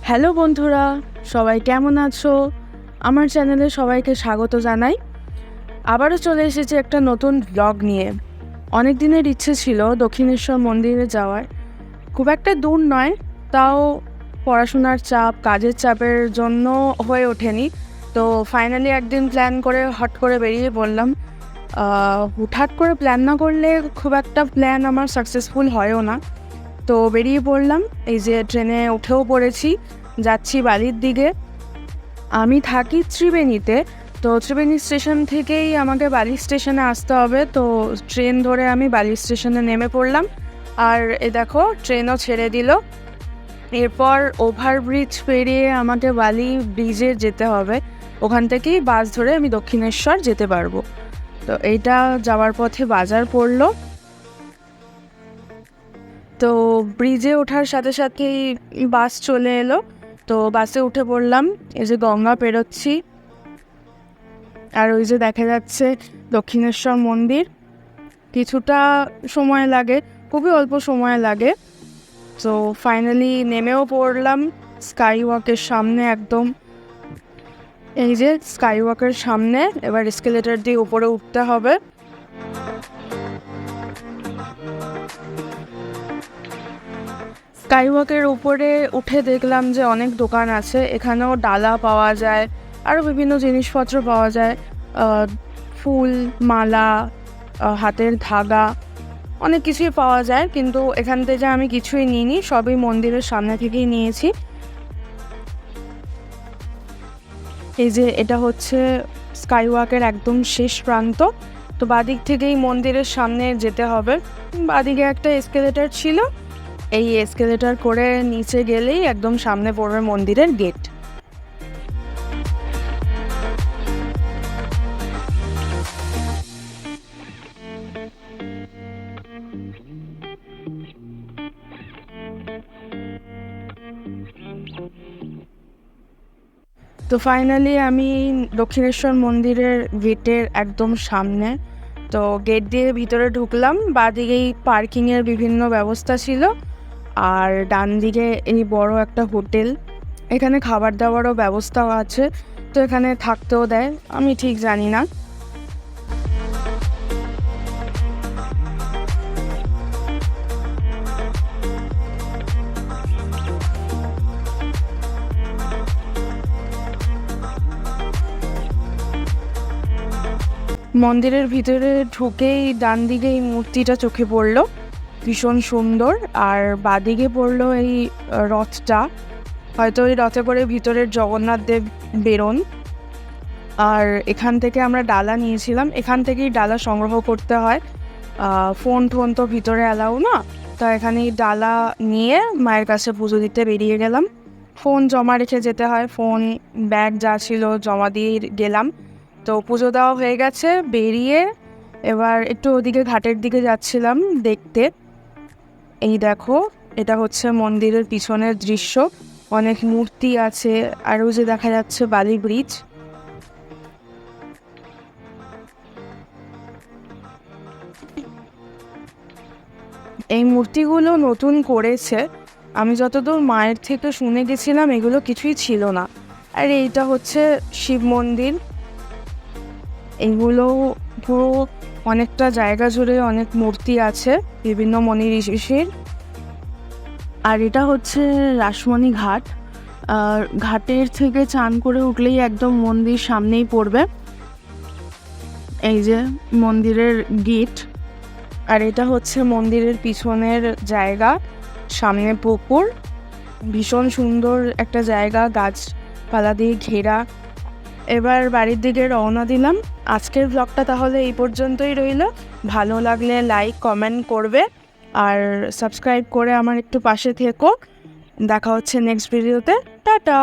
Hello বন্ধুরা, সবাই কেমন আছো? আমার চ্যানেলে সবাইকে স্বাগত জানাই। আবারও চলে এসেছি একটা নতুন ব্লগ নিয়ে। অনেক দিনের ইচ্ছে ছিল দক্ষিণেশ্বর মন্দিরে যাওয়ার। খুব একটা দূর নয়, তাও পড়াশোনার চাপ, কাজের চাপের জন্য হয়ে ওঠেনি। তো ফাইনালি একদিন প্ল্যান করে হট করে বেরিয়ে পড়লাম। হুটহাট করে প্ল্যান না করলে খুব একটা প্ল্যান আমার সাকসেসফুল হয়ও না। তো বেরিয়ে পড়লাম, এই যে ট্রেনে উঠেও পড়েছি, যাচ্ছি বালির দিকে। আমি থাকি ত্রিবেণীতে, তো ত্রিবেণী স্টেশন থেকেই আমাকে বালি স্টেশনে আসতে হবে। তো ট্রেন ধরে আমি বালি স্টেশনে নেমে পড়লাম, আর এ দেখো ট্রেনও ছেড়ে দিল। এরপর ওভারব্রিজ পেরিয়ে আমাকে বালি ব্রিজে যেতে হবে, ওখান থেকেই বাস ধরে আমি দক্ষিণেশ্বর যেতে পারবো। তো এইটা যাওয়ার পথে বাজার পড়লো। তো ব্রিজে ওঠার সাথে সাথেই বাস চলে এলো, তো বাসে উঠে পড়লাম। এই যে গঙ্গা পেরোচ্ছি, আর ওই যে দেখা যাচ্ছে দক্ষিণেশ্বর মন্দির। কিছুটা সময় লাগে, খুবই অল্প সময় লাগে। তো ফাইনালি নেমেও পড়লাম স্কাই ওয়াকের সামনে একদম। এই যে স্কাই ওয়াকের সামনে, এবার এসকেলেটর দিয়ে উপরে উঠতে হবে। স্কাইওয়াকের উপরে উঠে দেখলাম যে অনেক দোকান আছে, এখানেও ডালা পাওয়া যায়, আরও বিভিন্ন জিনিসপত্র পাওয়া যায়, ফুল, মালা, হাতের ধাগা, অনেক কিছুই পাওয়া যায়। কিন্তু এখান থেকে আমি কিছুই নিইনি, সবই মন্দিরের সামনে থেকেই নিয়েছি। এই যে এটা হচ্ছে স্কাইওয়াকের একদম শেষ প্রান্ত। তো বাদিক থেকেই মন্দিরের সামনে যেতে হবে। বাদিকে একটা এসকেলেটর ছিল, এই এসকেলেটর করে নিচে গেলেই একদম সামনে পড়বে মন্দিরের গেট। তো ফাইনালি আমি দক্ষিণেশ্বর মন্দিরের গেটের একদম সামনে। তো গেট দিয়ে ভিতরে ঢুকলাম, বাদিকেই পার্কিংয়ের বিভিন্ন ব্যবস্থা ছিল, আর ডান দিকে এই বড় একটা হোটেল, এখানে খাবার দাবারও ব্যবস্থাও আছে। তো এখানে থাকতেও দেয়, আমি ঠিক জানি না। মন্দিরের ভিতরে ঢুকেই ডান দিকে এই মূর্তিটা চোখে পড়লো, ভীষণ সুন্দর। আর বাদিকে পড়লো এই রথটা, হয়তো ওই রথে করে ভিতরের জগন্নাথ দেব বেরোন। আর এখান থেকে আমরা ডালা নিয়েছিলাম, এখান থেকেই ডালা সংগ্রহ করতে হয়। ফোন টোন তো ভিতরে অ্যালাউ না, তো এখানেই ডালা নিয়ে মায়ের কাছে পুজো দিতে বেরিয়ে গেলাম। ফোন জমা রেখে যেতে হয়, ফোন ব্যাগ যা ছিল জমা দিয়ে গেলাম। তো পুজো দেওয়া হয়ে গেছে, বেরিয়ে এবার একটু ওদিকে ঘাটের দিকে যাচ্ছিলাম দেখতে। এই দেখো, এটা হচ্ছে মন্দিরের পিছনের দৃশ্য, অনেক মূর্তি আছে, আর ওই যে দেখা যাচ্ছে বালি ব্রিজ। এই মূর্তিগুলো নতুন করেছে, আমি যতদূর মায়ের থেকে শুনে গেছিলাম এগুলো কিছুই ছিল না। আর এইটা হচ্ছে শিব মন্দির, এইগুলো পুরো অনেকটা জায়গা জুড়ে অনেক মূর্তি আছে বিভিন্ন মনি ঋষির। আর এটা হচ্ছে রাসমণি ঘাট, আর ঘাটের থেকে চান করে উঠলেই একদম মন্দির সামনেই পড়বে। এই যে মন্দিরের গেট, আর এটা হচ্ছে মন্দিরের পিছনের জায়গা, সামনে পুকুর, ভীষণ সুন্দর একটা জায়গা, গাছপালা দিয়ে ঘেরা। এবার বাড়ির দিকে রওনা দিলাম। আজকের ব্লগটা তাহলে এই পর্যন্তই রইল। ভালো লাগলে লাইক কমেন্ট করবে, আর সাবস্ক্রাইব করে আমার একটু পাশে থেকো। দেখা হচ্ছে নেক্সট ভিডিওতে। টাটা।